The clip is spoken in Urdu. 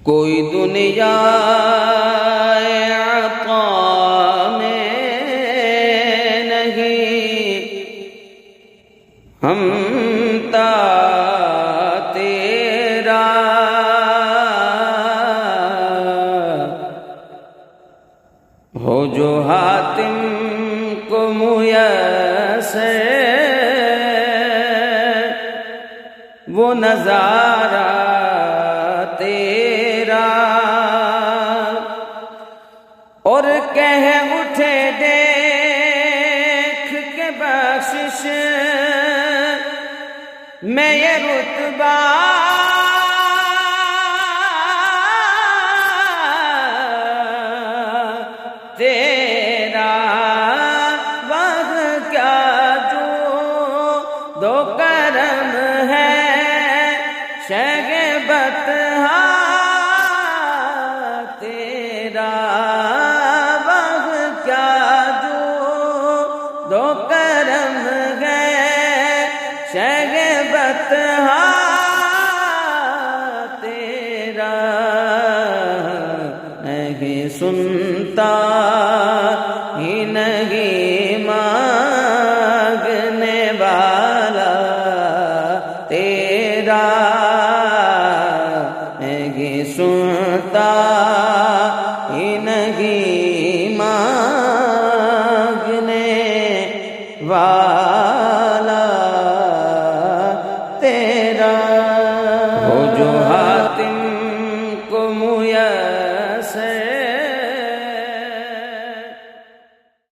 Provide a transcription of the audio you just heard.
کوئی دنیا عطا میں نہیں، ہم تا تیرا ہو جو حاتم کو میسر وہ نظارہ تیرا، اور کہہ اٹھے دیکھ کے بخشش میں یہ رتبہ تیرا، وہاں کیا جو دو کرم ہے شگبت تیرا، وہاں کیا جو دو کرم ہے شگبت تیرا، نہیں سنتا ہی نہیں مانگنے والا تیرا، نہیں سنتا ہی نہیں مانگنے والا